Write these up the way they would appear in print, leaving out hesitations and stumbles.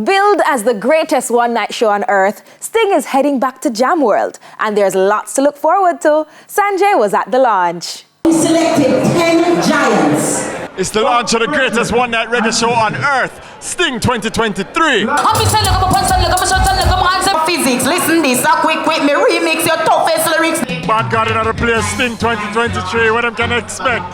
Billed as the greatest one-night show on earth, Sting is heading back to Jam World, and there's lots to look forward to. Sanjay was at the launch. He selected 10 giants. It's the launch of the greatest one-night reggae show on earth, Sting 2023. Physics, listen this, quick, me remix your toughest lyrics. Bad God, another place, Sting 2023, what them can expect?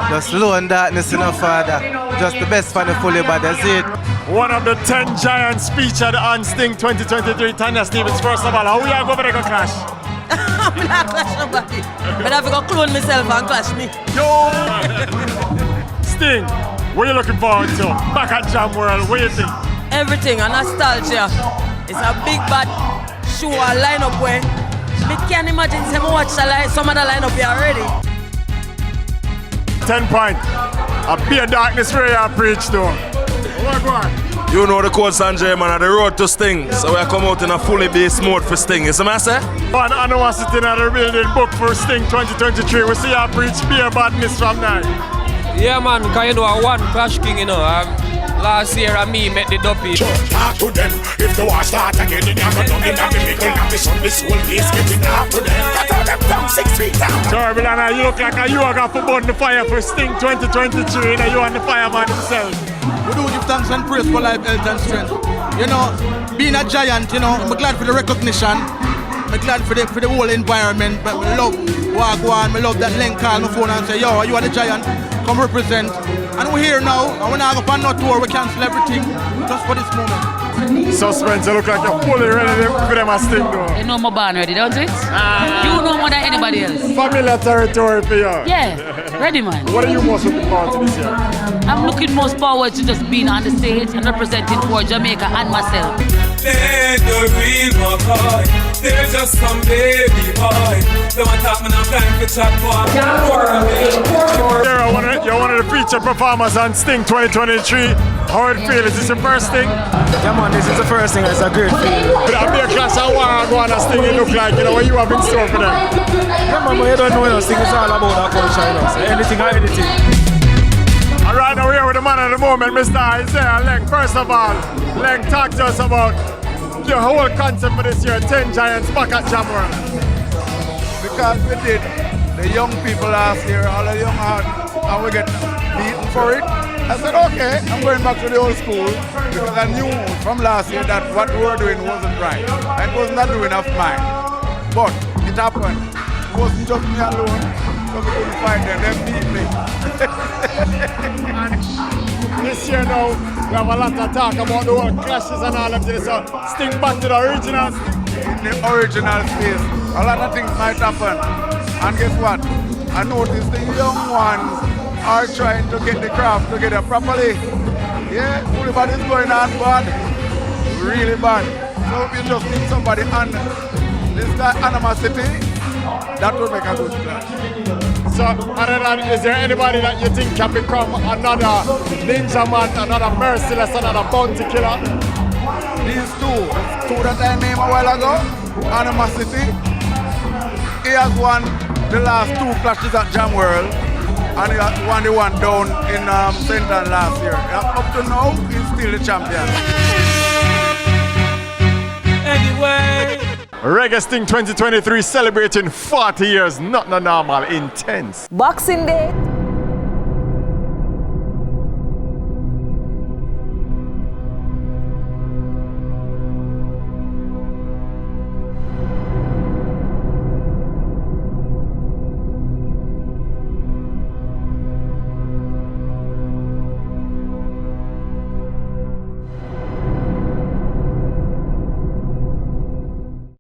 Just low and darkness in our father. Just the best for the fully, but that's it. One of the 10 giants featured on Sting 2023. Tanya Stevens, first of all, how we are going to go clash? I'm not clash nobody. But I have to go clone myself and clash me. Yo! Sting, what are you looking forward to? Back at Jam World, what do you think? Everything, a nostalgia. It's a big bad show, a lineup where me can't imagine some watch some of the lineup here already. 10 points. A beer darkness where you preach to. What go on? You know the code Sanjay, man, on the road to Sting. So we come out in a fully based mode for Sting. You see what I say? One animosity in the building book for Sting 2023. We see you preach beer badness from now. Yeah, man, because you know, I one Clash King, you know. Last year, me met the dopey. Talk to them. If the war start again, then I'm going to get the middle of this on this whole place. Getting talk to them. Got them down 6 feet down. Sorry, Bilana, you look like you are going to burn the fire for Sting 2023. You and the fireman himself. We do give thanks and praise for life, health and strength. You know, being a giant, you know, I'm glad for the recognition. I'm glad for the whole environment. But I love Wagwan, I love that link call my phone and say, yo, you are the giant, come represent. And we're here now, and we're not going on no tour, we cancel everything just for this moment. Suspense, you look like you're fully ready for them a Sting though. You know my band ready, don't it? You know more than anybody else. Familiar territory for you. Yeah, ready man. What are you most looking forward to this year? I'm looking most forward to just being on the stage and representing for Jamaica and myself. Let the real McCoy. They're just some baby boy. Don't talk me, I'm time for chat boy. You're one of the featured performers on Sting 2023. How it feel? Is this your first thing? Yeah, man, this is the first thing. It's a great feeling. But I'll be a class of one go on a Sting, it look like, you know, what you have in store for them. Yeah, man, but you don't know, you know, Sting is all about our culture, you know, so anything or anything. All right, now we're here with the man of the moment, Mr. Isaiah Leng. First of all, Leng, talk to us about your whole concept for this year, 10 giants back at Jam World. Because we did the young people last year, all the young hearts, and we get beaten for it. I said, okay, I'm going back to the old school because I knew from last year that what we were doing wasn't right. It was not doing of mine. But it happened. It wasn't just me alone, so we couldn't find them. They beat me. This year now, we have a lot to talk about the whole clashes and all of this. So Sting back to the original Sting. In the original space, a lot of things might happen. And guess what? I noticed the young ones are trying to get the craft together properly. Yeah, everybody's going on bad, really bad. So we just need somebody on this animosity, that will make a good clash. So, other than, is there anybody that you think can become another ninja man, another merciless, another bounty killer? These two that I named a while ago, animosity. He has won the last 2 clashes at Jam World. And he won the one down in St. Ann last year. Up to now, he's still the champion. Anyway. Reggae Sting 2023 celebrating 40 years, not the normal, intense. Boxing Day.